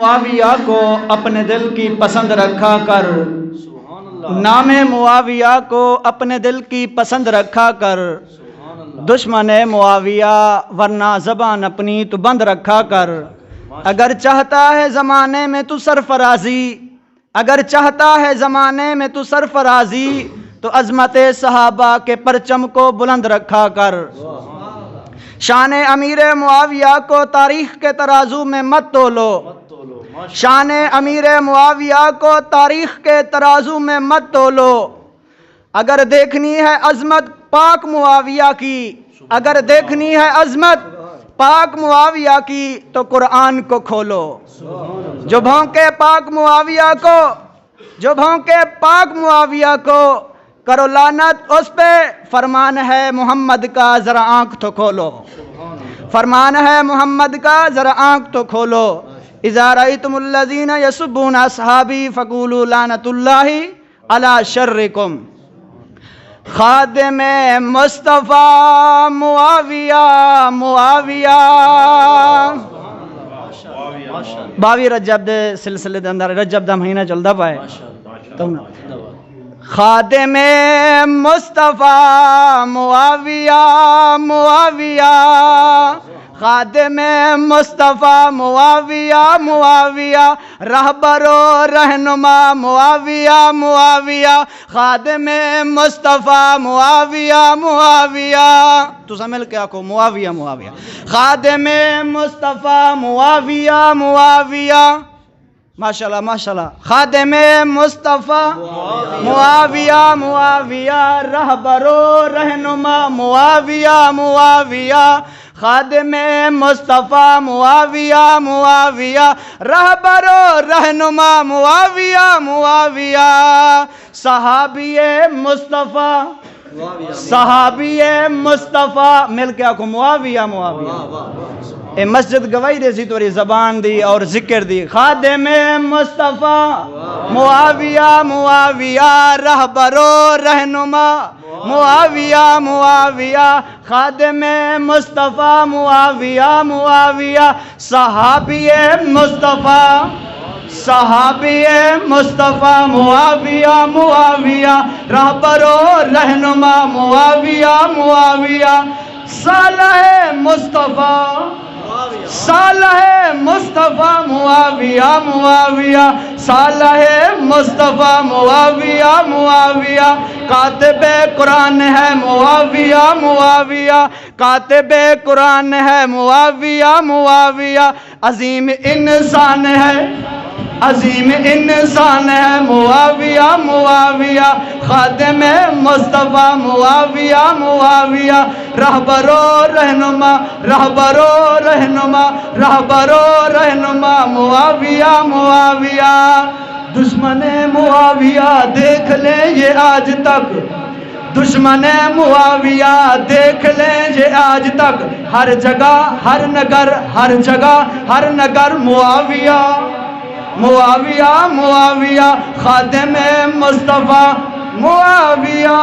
معاویہ کو اپنے دل کی پسند رکھا کر، نام معاویہ کو اپنے دل کی پسند رکھا کر، دشمن معاویہ ورنہ زبان اپنی تو بند رکھا کر۔ اگر چاہتا ہے زمانے میں تو سرفرازی، اگر چاہتا ہے زمانے میں تو سرفرازی، تو عظمت صحابہ کے پرچم کو بلند رکھا کر۔ شان امیر معاویہ کو تاریخ کے ترازو میں مت تولو، شان امیر معاویہ کو تاریخ کے ترازو میں مت تولو۔ اگر دیکھنی ہے عظمت پاک معاویہ کی، اگر دیکھنی ہے عظمت پاک معاویہ کی، تو قرآن کو کھولو۔ جو بھونکے پاک معاویہ کو، جو بھونکے پاک معاویہ کو، کرو لعنت اس پہ، فرمان ہے محمد کا ذرا آنکھ تو کھولو، فرمان ہے محمد کا ذرا آنکھ تو کھولو۔ اذا رأیتم الذین یسبون اصحابی فقولوا لعنت اللہ علی شرکم۔ خادم مصطفیٰ معاویہ، معاویہ 22 رجب دے سلسلے دے اندر، رجب دا مہینہ چلدا پائے خادم مصطفیٰ معاویہ، معاویہ خادم مصطفیٰ معاویہ، معاویہ رہبر و رہنما معاویہ، معاویہ خادم مصطفیٰ معاویہ، معاویہ تو سمجھ کے آکو معاویہ، معاویہ خادم مصطفیٰ معاویہ، معاویہ ماشاءاللہ ماشاءاللہ خادم مصطفیٰ معاویہ، معاویہ رہبر و رہنما معاویہ، معاویہ خادم مصطفیٰ معاویہ، معاویہ رہبر و رہنما معاویہ، معاویہ صحابی مصطفیٰ، صحابی مصطفیٰ مل کے آکو معاویہ، معاویہ اے مسجد گواہی دے سی توری زبان دی اور ذکر دی۔ خادم مصطفیٰ معاویہ، معاویہ رہبر و رہنما معاویہ، معاویہ خادم مصطفیٰ معاویہ، معاویہ صحابی مصطفیٰ، صحابی مصطفیٰ معاویہ، معاویہ رہبر و رہنما معاویہ، معاویہ صالح مصطفیٰ، صالح مصطفیٰ معاویہ، معاویہ صالح مصطفیٰ معاویہ، معاویہ کاتب قرآن ہے معاویہ، معاویہ کاتب قرآن ہے معاویہ، معاویہ عظیم انسان ہے، عظیم انسان ہے معاویہ، معاویہ خادم مصطفیٰ معاویہ، معاویہ رہبر و رہنما، رہبر و رہنما، رہبر و رہنما معاویہ، معاویہ دشمن معاویہ دیکھ لیں یہ آج تک، دشمن معاویہ دیکھ لیں یہ آج تک، ہر جگہ ہر نگر، ہر جگہ ہر نگر معاویہ، معاویہ، معاویہ خادم مصطفیٰ معاویہ۔